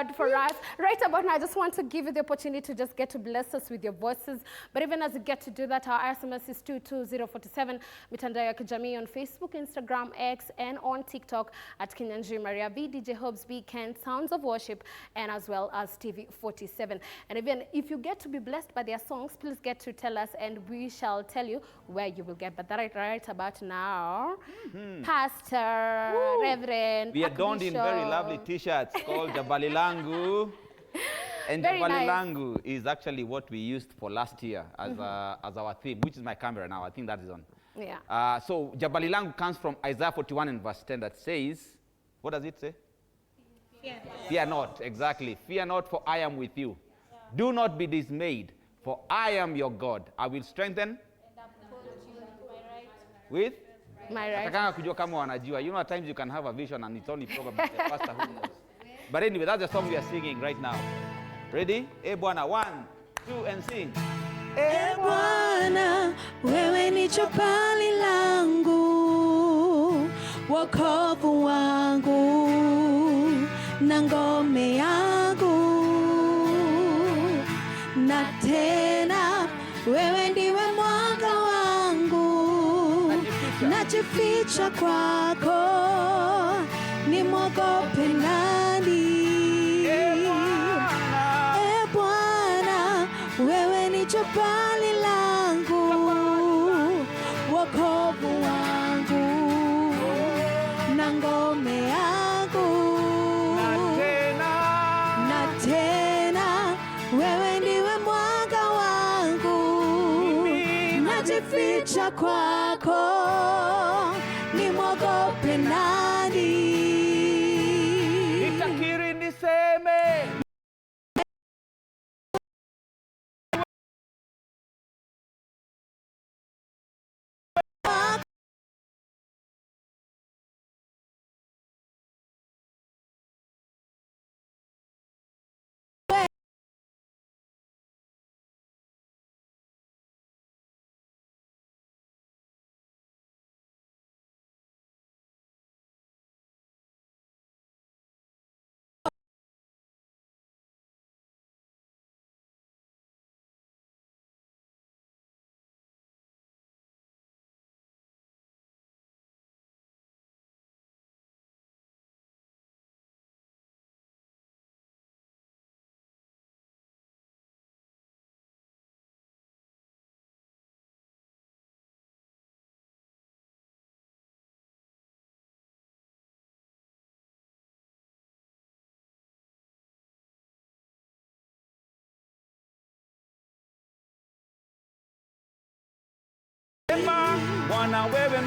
God for us. Right about now, I just want to give you the opportunity to just get to bless us with your voices. But even as you get to do that, our SMS is 22047. Mitandao ya kijamii on Facebook, Instagram, X, and on TikTok at Kinyanjui Maria V, DJ Hobbs B, Ken, Sounds of Worship, and as well as TV47. And even if you get to be blessed by their songs, please get to tell us, and we shall tell you where you will get. But that right about now, Pastor, Reverend, we are donned in very lovely t-shirts called Jabali Langu. And Very Jabali nice. Langu is actually what we used for last year as, as our theme, which is my camera now. I think that is on. Yeah. So Jabali Langu comes from Isaiah 41 and verse 10 that says, what does it say? Fear not, exactly. Fear not, for I am with you. Do not be dismayed, for I am your God. I will strengthen with My right. You know, at times you can have a vision and it's only probably the pastor who knows. But anyway, that's the song we are singing right now. Ready? Eh Bwana, 1, 2, and sing. Eh Bwana, wewe ni jabali langu, wokovu wangu na ngome yangu, na tena wewe ndiwe mwanga wangu, najificha kwako, nimwogope nani? E Bwana, wewe ni jabali langu, wokovu wangu na ngome yangu, na tena wewe ndiwe mwanga wangu, najificha kwako, nimwogope nani? Nitakiri niseme. Bwana wewe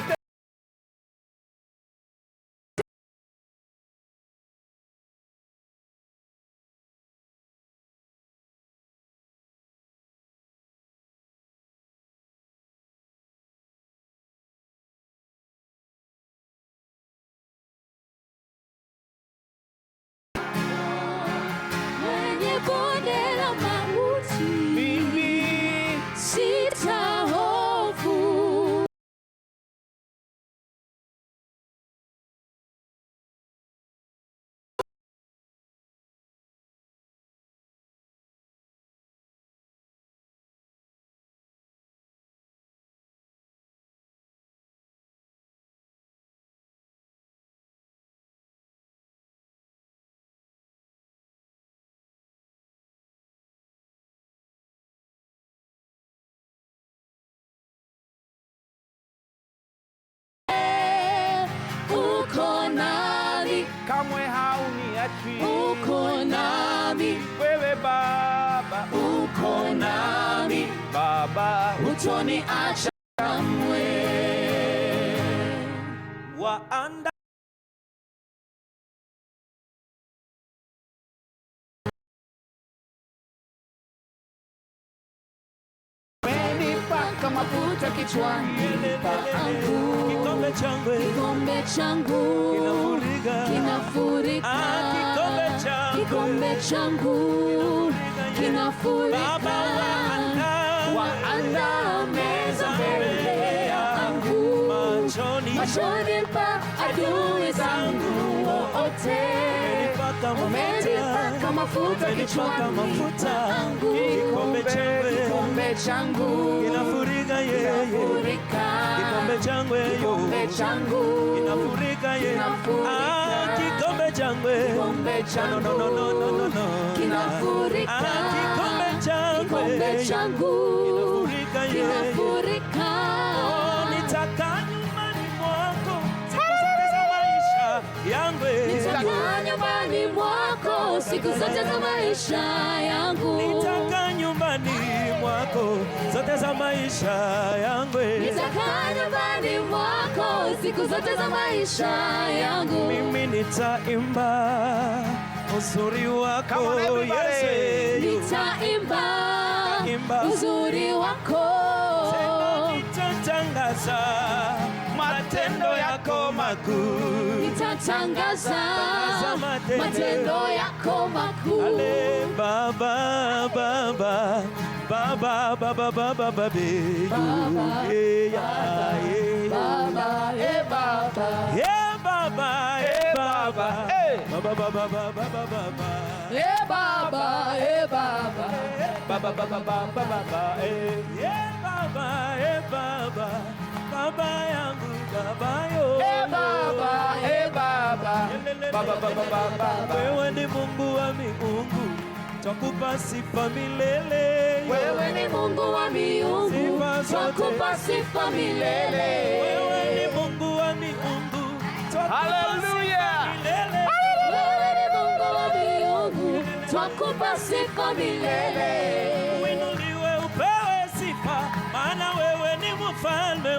Mwenye bonde la mauti, mimi sitahofu. Uko nami, kamwe hauniachi. uko nami, Wewe Baba, uko nami, Baba, hutoniacha kamwe. waanda Paka mafuta kichwani pangu, kikombe changu kinafurika, kikombe changu kinafurika. Waandaa meza mbele yangu, machoni pa adui zangu wote. Umenipaka mafuta umenipaka mafuta, kikombe changu kinafurika yeye, kikombe changu kinafurika yeye, kikombe changu no kinafurika, kikombe changu kinafurika yeye. Nitakaa nyumbani mwako siku zote za maisha yangu, nitakaa nyumbani mwako siku zote za maisha yangu, nitakaa nyumbani mwako siku zote za maisha yangu. Mimi nitaimba uzuri wako Yesu, nitaimba uzuri wako, tena nitatangaza matendo yako makuu, nitatangaza matendo yako makuu. Ale Baba Baba Baba Baba Baba Baba Baba Baba yangu Baba yo, wewe ni Mungu wa miungu, twakupa sifa milele. Wewe ni Mungu wa miungu, twakupa sifa milele. Wewe ni Mungu wa miungu, twakupa sifa milele. Wewe ni Mungu wa miungu, twakupa sifa milele. Uinuliwe upewe sifa, maana wewe ni mfalme.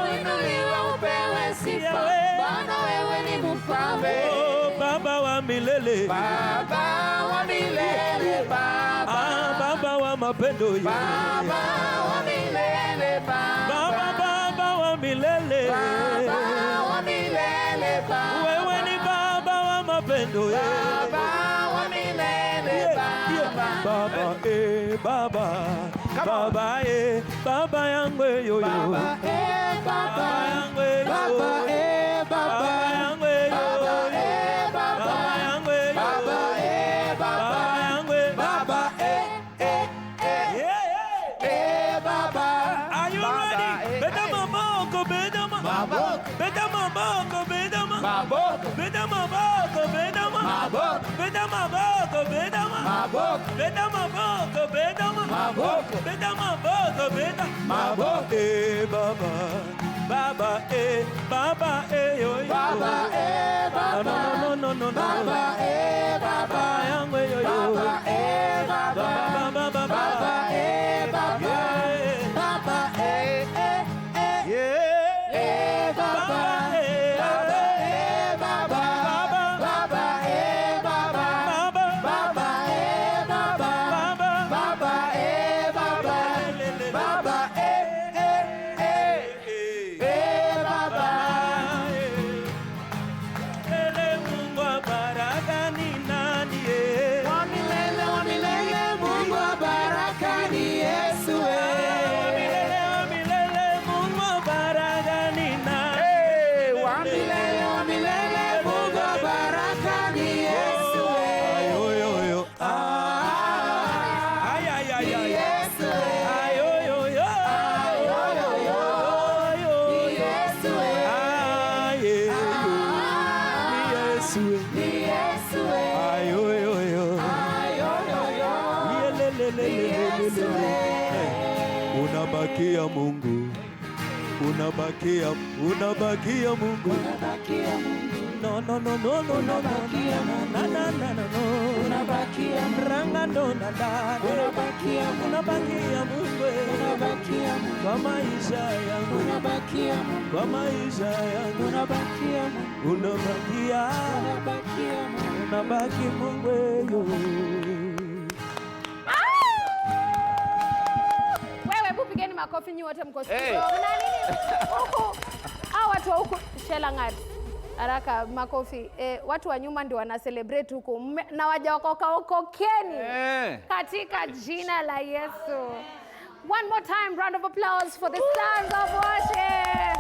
Uinuliwe upewe sifa, maana wewe ni mfalme. Baba wa milele, Baba wa milele, Baba, Baba wa mapendo, Baba wa milele, Baba wa milele, Baba wa milele, wewe ni Baba wa mapendo, Baba wa milele, Baba, Baba, Baba yangu yo, Baba, Baba yangu yo, Baba, Baba yangu yo, Baba, Baba, Baba. Are you ready? Beta maboko, beta maboko, beta maboko, beta maboko, beta maboko, beta maboko, beta maboko, beta maboko, beta maboko, beta maboko, beta maboko, beta maboko. Baba, Baba, Baba, yo, Baba, Baba, no, Baba, Baba, yangu yo, Baba, Baba, Baba, Baba, Baba, Unabakia Mungu, unabakia Mungu, no, unabakia Mungu, kwa maisha yangu, kwa maisha yangu, unabaki Mungu yo. Pigeni makofi nyi wote mko studio. Mna nini? Huku hao watu huku Shelang'at. Haraka makofi. Watu wa nyuma ndio wana celebrate huku na wajaokoka okokeni. Katika jina la Yesu. One more time, round of applause for the sons of worship.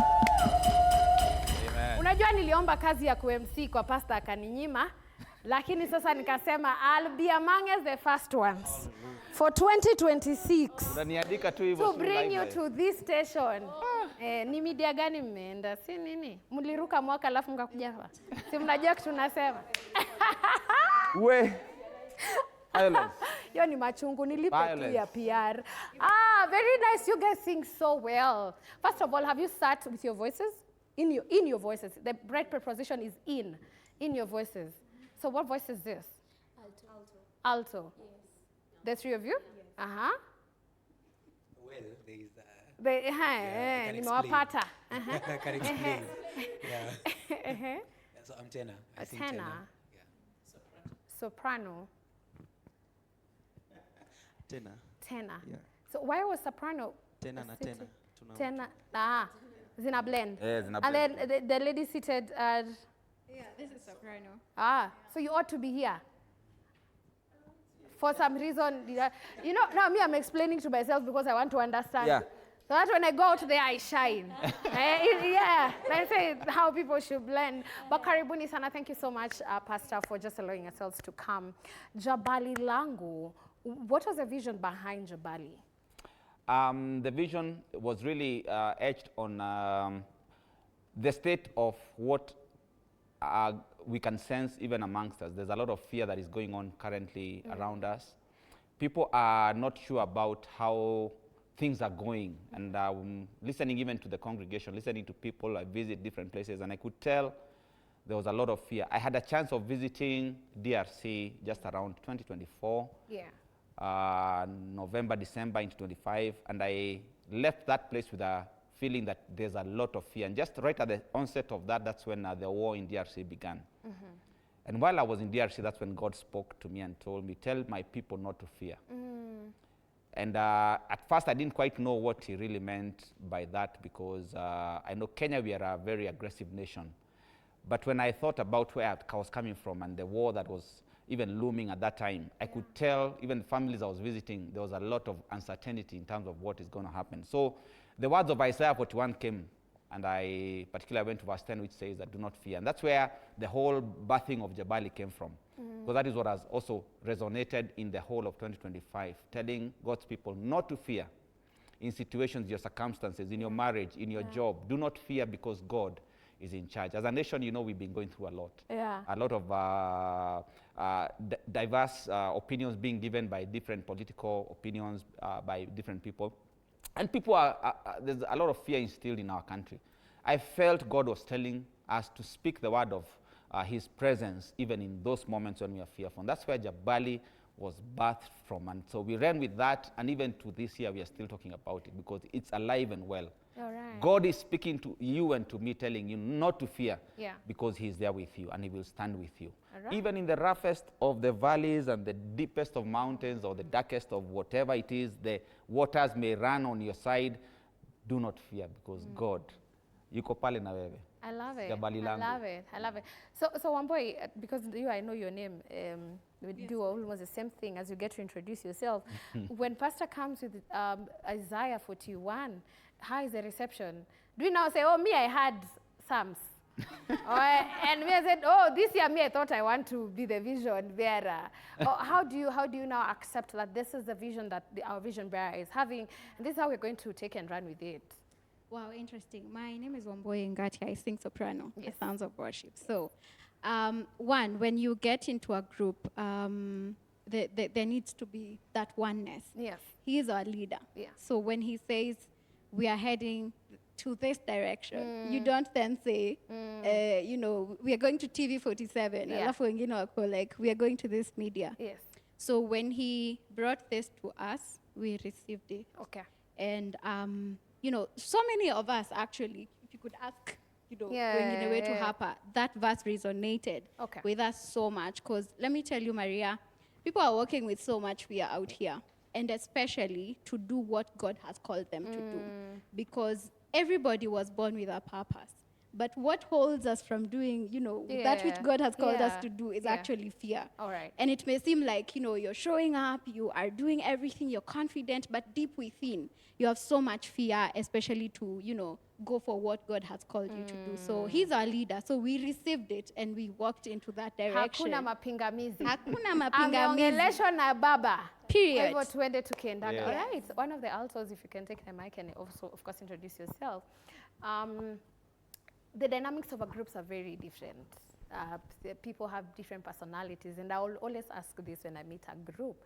Amen. Unajua niliomba kazi ya ku-MC kwa pastor akaninyima. Lakini sasa nikasema I'll be among the first ones for 2026 Unaniandika tu hivyo to tu bring you live. to this station. Ni media gani mmeenda? Si nini? Mliruka mwaka alafu mkakuja hapa. Si mnajua kitu tunasema. We. Violence. Hiyo ni machungu nilipe tu Violence. ya PR. Very nice. You guys sing so well. First of all, have you sat with your voices? In your voices. The right preposition is in your voices. So what voice is this? Alto. Yes. The three of you? Yes. Well, there is nimewapata. I can explain. Yeah. So I'm tenor. I sing tenor. Yeah. Soprano. Tenor. Yeah. So why was soprano? Tenor na tenor. Tenor. Zina blend. Yeah, zina And blend. then the lady seated at... Yeah, this is soprano. So you ought to be here. For some reason, now me, I'm explaining to myself because I want to understand. Yeah. So that when I go out there, I shine. Yeah, I say how people should blend. But karibuni sana, thank you so much, Pastor, for just allowing yourselves to come. Jabali Langu, what was the vision behind Jabali? The vision was really etched on the state of what we can sense even amongst us. There's a lot of fear that is going on currently around us. People are not sure about how things are going. And listening even to the congregation, listening to people, I visit different places, and I could tell there was a lot of fear. I had a chance of visiting DRC just around 2024. Yeah. November, December into 25, and I left that place with a feeling that there's a lot of fear. And just right at the onset of that, that's when the war in DRC began. And while I was in DRC, that's when God spoke to me and told me, tell my people not to fear. And at first, I didn't quite know what he really meant by that, because I know Kenya, we are a very aggressive nation. But when I thought about where I was coming from and the war that was even looming at that time, I could tell, even the families I was visiting, there was a lot of uncertainty in terms of what is going to happen. So the words of Isaiah 41 came, and I particularly went to verse 10, which says that do not fear. And that's where the whole birthing of Jabali came from. Because that is what has also resonated in the whole of 2025, telling God's people not to fear in situations, your circumstances, in your marriage, in your job. Do not fear, because God is in charge. As a nation, we've been going through a lot. Yeah. A lot of diverse opinions being given by different political opinions by different people. And people there's a lot of fear instilled in our country. I felt God was telling us to speak the word of his presence even in those moments when we are fearful. And that's where Jabali was birthed from. And so we ran with that, and even to this year we are still talking about it because it's alive and well. All right. God is speaking to you and to me, telling you not to fear, Yeah. because he is there with you and he will stand with you. All right. Even in the roughest of the valleys and the deepest of mountains or the darkest of whatever it is, the waters may run on your side, do not fear, because God, yuko pale na wewe. I love it. Jabali I langu. love it. I love it. So Wamboi, because I know your name, we do almost the same thing as you get to introduce yourself. When Pastor comes with Isaiah 41, how is the reception? Do you now say, oh, me, I had Psalms? And me, I said, oh, this year, me, I thought I want to be the vision bearer. How do you now accept that this is the vision that our vision bearer is having, and this is how we're going to take and run with it? Wow, interesting. My name is Wamboi Ngati. I sing soprano, Yes. the sounds of worship. So, one, when you get into a group, there needs to be that oneness. Yes. He is our leader. Yeah. So when he says we are heading to this direction, you don't then say, we are going to TV 47. Yeah. Alafu wengine wako like, we are going to this media. Yes. So when he brought this to us, we received it. Okay. And, so many of us actually, if you could ask, Yeah, going in a way to yeah. Harper, that verse resonated Okay. with us so much. Because let me tell you, Maria, people are working with so much fear out here. And especially to do what God has called them to do. Because everybody was born with a purpose. But what holds us from doing, that which Yeah. God has called us Yeah. to do is Yeah. actually fear. All right. And it may seem like, you're showing up, you are doing everything, you're confident, but deep within, you have so much fear, especially to, go for what God has called you to do. So he's our leader. So we received it and we walked into that direction. Hakuna mapingamizi. Hakuna mapingamizi. Ameongeleshwa na baba. Period. Kwa hivyo tuende tukiendaga. Yes. All right. One of the altos, if you can take the mic and also, of course, introduce yourself. The dynamics of our groups are very different. People have different personalities, and I will always ask this when I meet a group.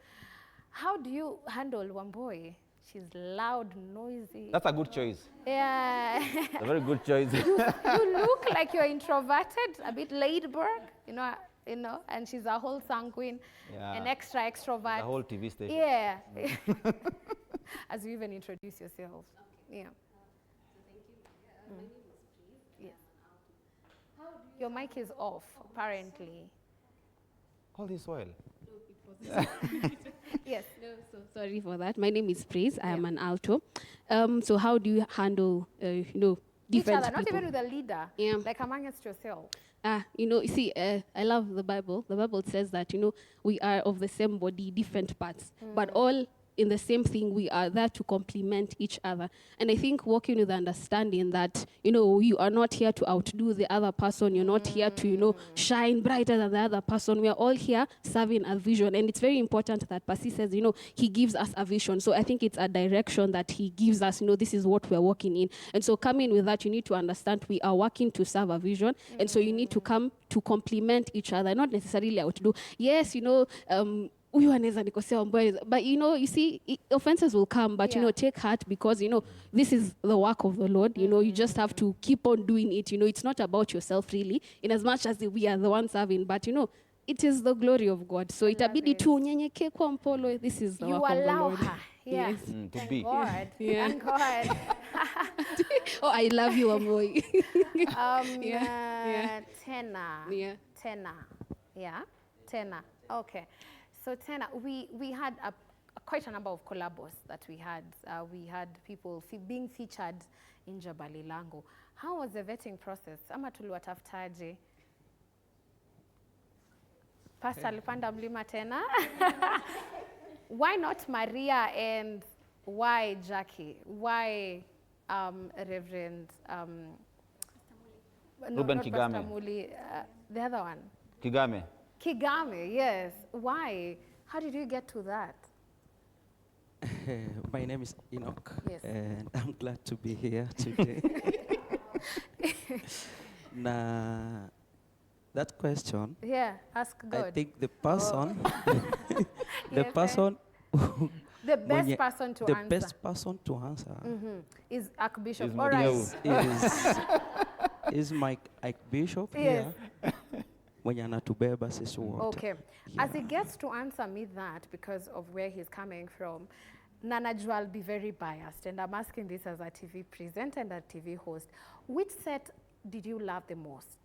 How do you handle Wamboi? She's loud, noisy. That's a good choice. Yeah. A very good choice. You look like you're introverted, a bit laid back, you know, and she's a whole sanguine, an extra extrovert. The whole TV station. Yeah. As you even introduce yourself. Yeah. Yes. Your mic is off, apparently. All this while. Yes. No, so sorry for that. My name is Praise. I am an alto. So how do you handle, Each different other, not people? even with a leader. Yeah. Like amongst yourself. You see, I love the Bible. The Bible says that, we are of the same body, different parts, but all in the same thing. We are there to complement each other. And I think walking with the understanding that, you are not here to outdo the other person. You're not here to, shine brighter than the other person. We are all here serving a vision. And it's very important that Pasi says, he gives us a vision. So I think it's a direction that he gives us, this is what we're walking in. And so coming with that, you need to understand we are working to serve a vision. And so you need to come to complement each other, not necessarily outdo. Yes, huyu anaweza nikosea Wamboi, but you see, offenses will come, but take heart, because this is the work of the Lord. You just have to keep on doing it. It's not about yourself really, in as much as we are the ones serving, but it is the glory of God. So itabidi tu unyenyekee kwa mpolo. This is the work of the allow Lord. her. Yeah. Yes. To Thank be. God. Yeah. Thank God. Oh, I love you, Wamboi. Tena. Yeah. Tena. Yeah. Tena. Okay. So Tena, we had quite a number of collabos that we had. We had people being featured in Jabali Lango. How was the vetting process? Ama tuliwatafutaje? Pastor alipanda mlima tena. Why not Maria, and why Jackie? Why Reverend Ruben not Kigame. Pastor Muli, the other one? Kigame. Kigame, yes. Why? How did you get to that? My name is Enoch, Yes. and I'm glad to be here today. Now, that question, Yeah, ask God. I think the person, the Yes, person, the best person to the answer best person to answer is Archbishop. Is All right. Modeu. is my Archbishop Yes. here. Mwenye anatubeba sisi wote. Okay. As he gets to answer me that, because of where he's coming from, Nanajua, I'll be very biased, and I'm asking this as a TV presenter and a TV host. Which set did you love the most?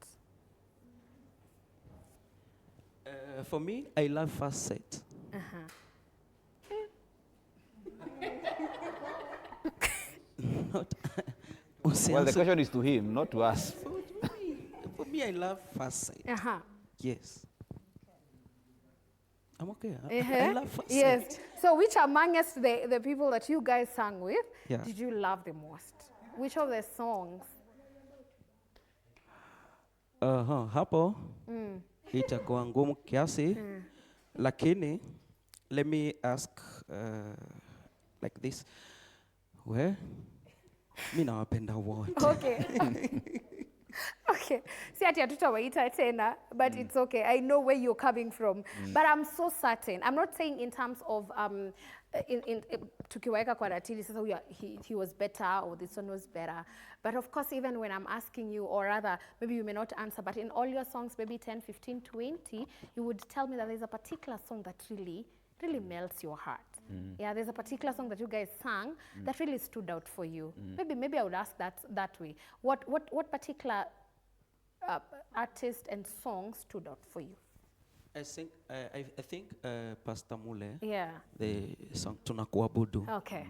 For me, I love first set. Not Well, the question is to him, not to us. For me, I love first sight. Yes. I'm okay. I love first Yes. sight. So which amongst the people that you guys sang with Yeah. did you love the most? Which of the songs? Hapo itakuwa ngumu kiasi, lakini let me ask like this. Mi nawapenda wote. Okay. Okay. See, ati hatutawaita tena, but it's okay. I know where you're coming from. But I'm so certain. I'm not saying in terms of tukiwaeka kwa ratili sasa he was better or this one was better. But of course, even when I'm asking you, or rather, maybe you may not answer, but in all your songs, maybe 10, 15, 20, you would tell me that there's a particular song that really melts your heart. Yeah, there's a particular song that you guys sang that really stood out for you. Maybe I would ask that way. What particular artist and song stood out for you? I think Pastor Mule, Yeah. the song Tunakuabudu. Okay.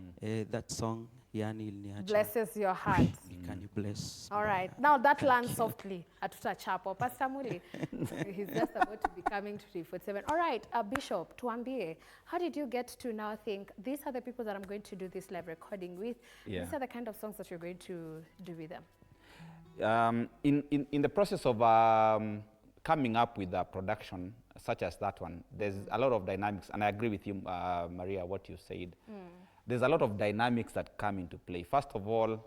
That song, yani iliniacha. Blesses your heart. Can you bless? All right. Now that lands softly at Chapo. Pastor Muli, he's just about to be coming to 347. All right, Bishop, tuambie, how did you get to now think, these are the people that I'm going to do this live recording with? Yeah. These are the kind of songs that you're going to do with them? In the process of coming up with a production such as that one, there's a lot of dynamics, and I agree with you, Maria, what you said. There's a lot of dynamics that come into play. First of all,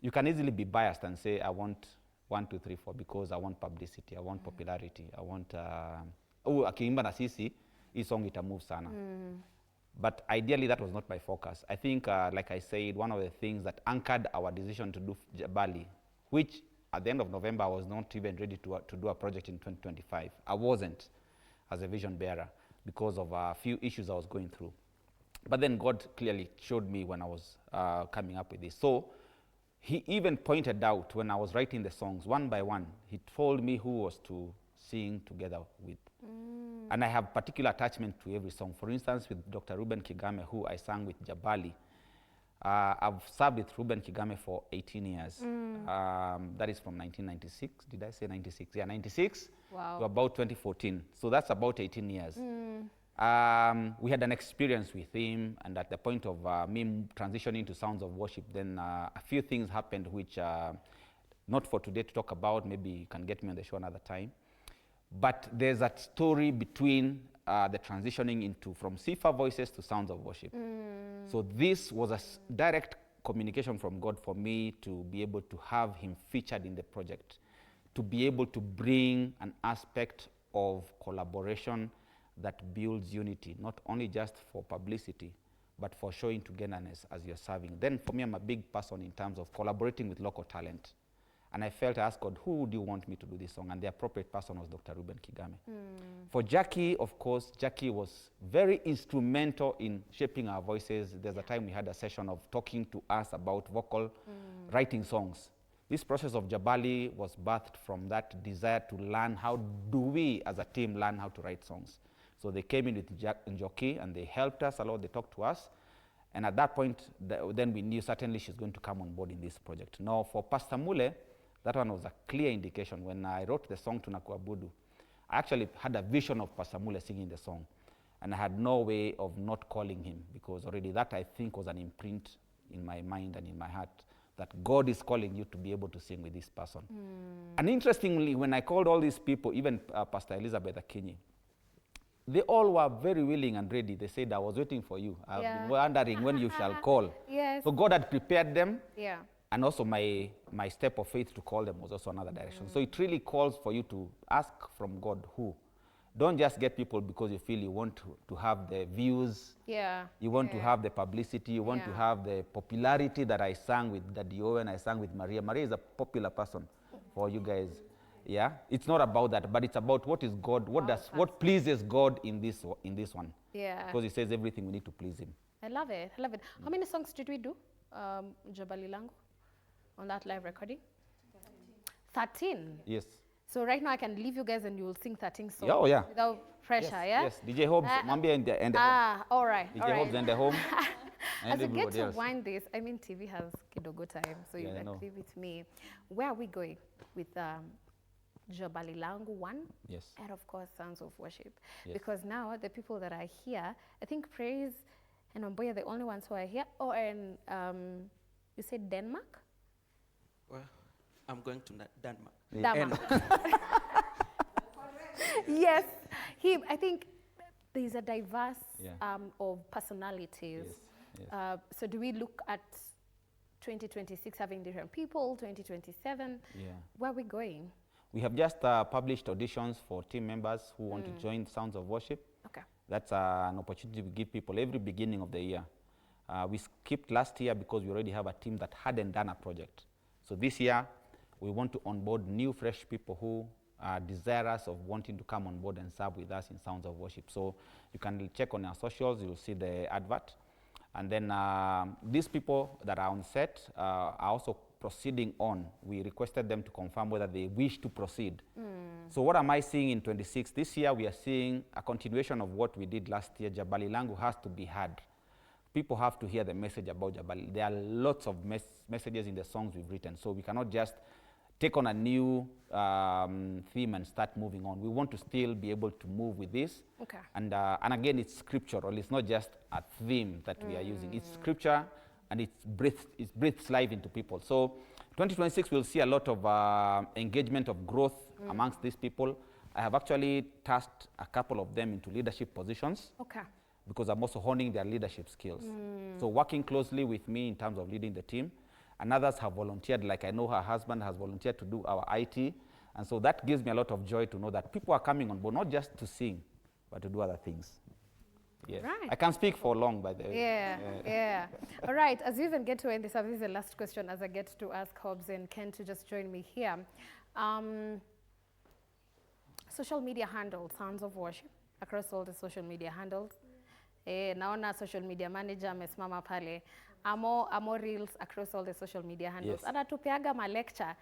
you can easily be biased and say, I want 1, 2, 3, 4 because I want publicity, I want popularity, I want, akiimba na sisi, hii song ita move sana. But ideally, that was not my focus. I think, like I said, one of the things that anchored our decision to do Jabali, which at the end of November, I was not even ready to do a project in 2025. I wasn't as a vision bearer because of a few issues I was going through. But then God clearly showed me when I was coming up with this. So he even pointed out when I was writing the songs, one by one, he told me who was to sing together with. And I have particular attachment to every song. For instance, with Dr. Ruben Kigame, who I sang with Jabali, I've served with Ruben Kigame for 18 years. That is from 1996. Did I say 96? Yeah, 96 to about 2014. So that's about 18 years. We had an experience with him, and at the point of me transitioning to Sounds of Worship, then a few things happened which not for today to talk about. Maybe you can get me on the show another time. But there's that story between the transitioning from Sifa Voices to Sounds of Worship. So this was a direct communication from God for me to be able to have him featured in the project, to be able to bring an aspect of collaboration that builds unity, not only just for publicity, but for showing togetherness as you're serving. Then for me, I'm a big person in terms of collaborating with local talent. And I felt, I asked God, who do you want me to do this song? And the appropriate person was Dr. Ruben Kigame. For Jackie, of course, Jackie was very instrumental in shaping our voices. There's a time we had a session of talking to us about vocal writing songs. This process of Jabali was birthed from that desire to learn how do we as a team learn how to write songs. So they came in with Njoki and they helped us a lot, they talked to us. And at that point, then we knew certainly she's going to come on board in this project. Now for Pastor Mule, that one was a clear indication. When I wrote the song Tunakuabudu, I actually had a vision of Pastor Mule singing the song. And I had no way of not calling him, because already that, I think, was an imprint in my mind and in my heart that God is calling you to be able to sing with this person. And interestingly, when I called all these people, even Pastor Elizabeth Akinyi, they all were very willing and ready. They said, I was waiting for you. I've been wondering when you shall call. Yes. So God had prepared them. Yeah. And also my step of faith to call them was also another direction. So it really calls for you to ask from God who. Don't just get people because you feel you want to have the views. Yeah. You want to have the publicity. You want to have the popularity that I sang with Daddy Owen, I sang with Maria. Maria is a popular person for you guys. Yeah, it's not about that, but it's about what is God, what pleases God in this one. Yeah. Because he says everything we need to please him. I love it. I love it. How many songs did we do, Jabali Langu, on that live recording? 13. Yes. So right now I can leave you guys and you will sing 13 songs. Oh yeah. Without pressure, yes. DJ Hobbs, Mambia and the home. All right. DJ Hobbs and the home. As we get to wind this, I mean TV has kidogo time, so you agree with me. Where are we going with Jabali Langu 1, and of course Sounds of Worship, because now the people that are here, I think Praise and Omboy are the only ones who are here. Oh, and you said Denmark? Well, I'm going to Denmark. Denmark. Yes, I think there's a diverse of personalities. Yes. So do we look at 2026 having different people, 2027? Where are we going? We have just published auditions for team members who want to join Sounds of Worship. Okay. That's an opportunity we give people every beginning of the year. We skipped last year because we already have a team that hadn't done a project. So this year, we want to onboard new, fresh people who are desirous of wanting to come on board and serve with us in Sounds of Worship. So you can check on our socials, you'll see the advert. And then these people that are on set are also proceeding on. We requested them to confirm whether they wish to proceed. So what am I seeing in 26? This year we are seeing a continuation of what we did last year. Jabali Langu has to be heard. people have to hear the message about Jabali. There are lots of messages in the songs we've written, so we cannot just take on a new theme and start moving on. We want to still be able to move with this. Okay. And again, it's scriptural. It's not just a theme that we are using. It's scripture, and it breathes life into people. So 2026, we'll see a lot of engagement of growth amongst these people. I have actually tasked a couple of them into leadership positions. Okay. Because I'm also honing their leadership skills. So working closely with me in terms of leading the team. And others have volunteered, like I know her husband has volunteered to do our IT. And so that gives me a lot of joy to know that people are coming on board, not just to sing, but to do other things. Yes. Right. I can speak for long, by the way. Yeah. All right, as we even get to end this, this is the last question as I get to ask Hobbs and Ken to just join me here. Social media handles, Sounds of Worship, across all the social media handles. Naona social media manager amesimama pale. Amo reels across all the social media handles. Yes. Anatupeaga ma lecture.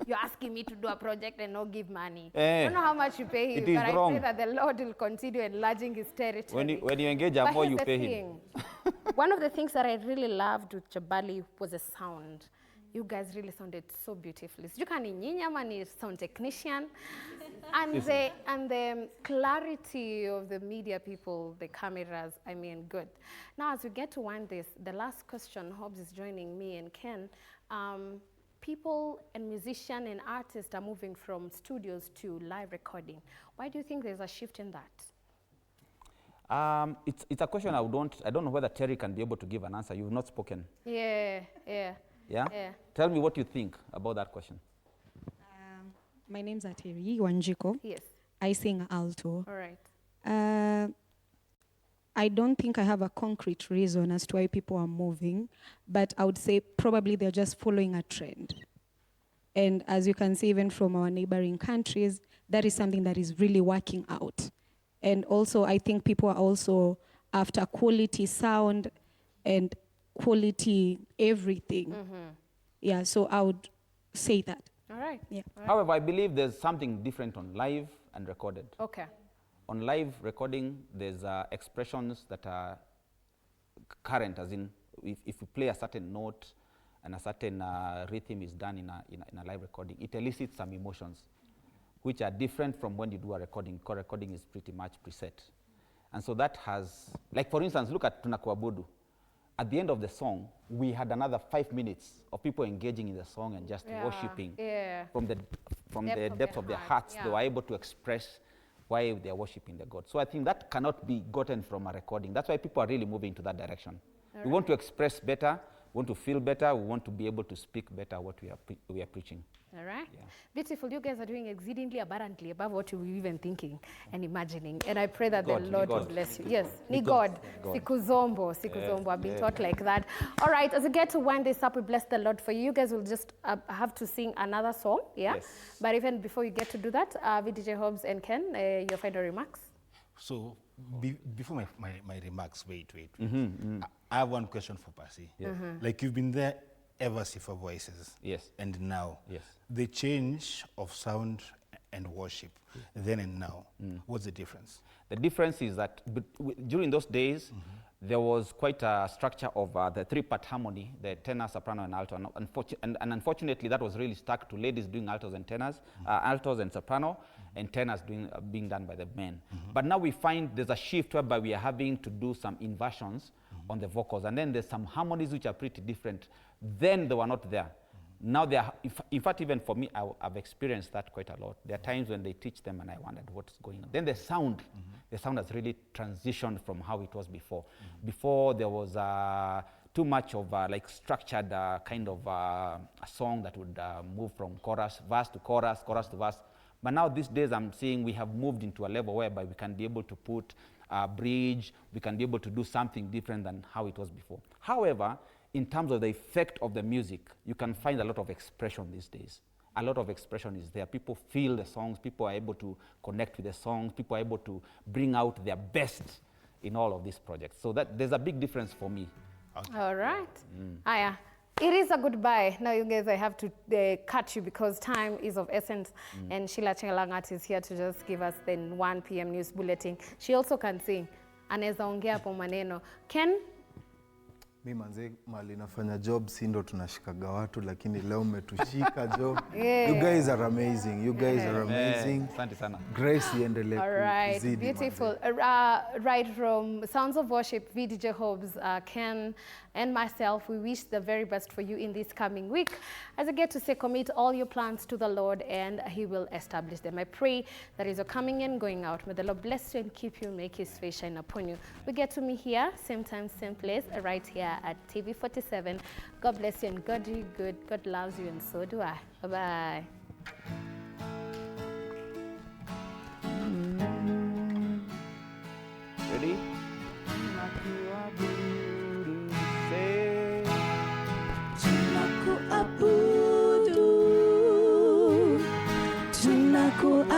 You're asking me to do a project and not give money. I don't know how much you pay him, It is but wrong. I pray that the Lord will continue enlarging his territory. When you engage But more, here's you the pay thing. him. One of the things that I really loved with Jabali was the sound. You guys really sounded so beautifully. You can ni sound technician. And the clarity of the media people, the cameras, I mean, good. Now, as we get to wind this, the last question, Hobbs is joining me and Ken. People and musicians and artists are moving from studios to live recording. Why do you think there's a shift in that? It's a question I don't know whether Terry can be able to give an answer. You've not spoken. Yeah? Yeah? Tell me what you think about that question. My name's Ateri Wanjiko. Yes. I sing alto. All right. I don't think I have a concrete reason as to why people are moving, but I would say probably they're just following a trend. And as you can see, even from our neighboring countries, that is something that is really working out. And also, I think people are also after quality sound and quality everything. Yeah, so I would say that. All right. Yeah. All right. However, I believe there's something different on live and recorded. Okay. On live recording, there's expressions that are current, as in if you play a certain note and a certain rhythm is done in a live recording, it elicits some emotions, which are different from when you do a recording, because recording is pretty much preset. And so that has, like for instance, look at Tunakuabudu. At the end of the song, we had another 5 minutes of people engaging in the song and just worshiping from the depth of their hearts. They were able to express why they are worshiping the God. So I think that cannot be gotten from a recording. That's why people are really moving to that direction. We want to express better, we want to feel better, we want to be able to speak better what we are preaching. All right. Yeah. Beautiful. You guys are doing exceedingly abundantly above what you were even thinking and imagining. And I pray that the Lord will bless you. Yes. Ni God. Sikuzombo. Sikuzombo. I've been taught like that. All right. As we get to wind this up, we bless the Lord for you. You guys will just have to sing another song. Yeah. Yes. But even before you get to do that, VDJ Hobbs and Ken, your final remarks. So before my remarks, wait. I have one question for Percy. Yeah. Like you've been there ever Sifa Voices. Yes. And now. Yes. The change of sound and worship, then and now, what's the difference? The difference is that during those days, there was quite a structure of the three-part harmony, the tenor, soprano, and alto. And unfortunately, that was really stuck to ladies doing altos and tenors, altos and soprano, and tenors being done by the men. But now we find there's a shift whereby we are having to do some inversions on the vocals. And then there's some harmonies which are pretty different. Then they were not there. Now they are, in fact, even for me, I've experienced that quite a lot. There are times when they teach them and I wondered what's going on. Then the sound has really transitioned from how it was before. Before there was too much of like structured kind of a song that would move from chorus, verse to chorus, chorus to verse. But now these days I'm seeing we have moved into a level whereby we can be able to put a bridge, we can be able to do something different than how it was before. However, in terms of the effect of the music, you can find a lot of expression these days. A lot of expression is there. People feel the songs, people are able to connect with the songs, people are able to bring out their best in all of these projects. So that there's a big difference for me. Okay. All right. Aya. It is a goodbye. Now, you guys, I have to cut you because time is of essence. And Sheila Chengalangat is here to just give us the 1 p.m. news bulletin. She also can sing. Aneza ongea po maneno. Ken, Mimi manze mali nafanya job si ndo tunashikaga watu lakini leo umetushika job. You guys are amazing. You guys are amazing. Asante sana. Grace iendelee All right, kuzidi, beautiful. Right from Sounds of Worship, VDJ Hobbs, Ken, and myself, we wish the very best for you in this coming week. As I get to say, commit all your plans to the Lord and He will establish them. I pray that as you're coming in, going out, may the Lord bless you and keep you, make His face shine upon you. We get to meet here, same time, same place, right here at TV 47. God bless you and God do you good. God loves you and so do I. Bye-bye. Ready?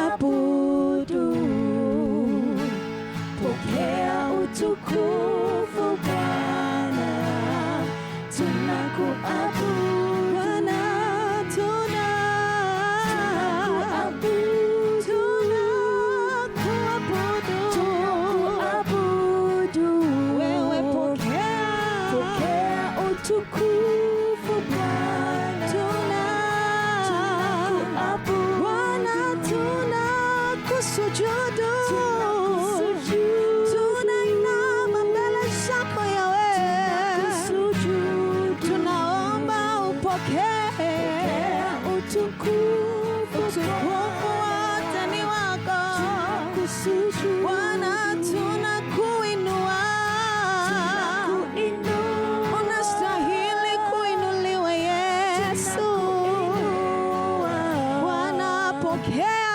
Tunakuabudu, pokea utukufu Bwana, tunakuabudu Bwana, tunakuabudu wewe, pokea utukufu Bwana, tunakuabudu Bwana, tunakusujudu, tunainama mbele zako Yawe, tunaomba upokee utukufu wote ni wako Bwana, tunakuinua, unastahili kuinuliwa Yesu, Bwana pokea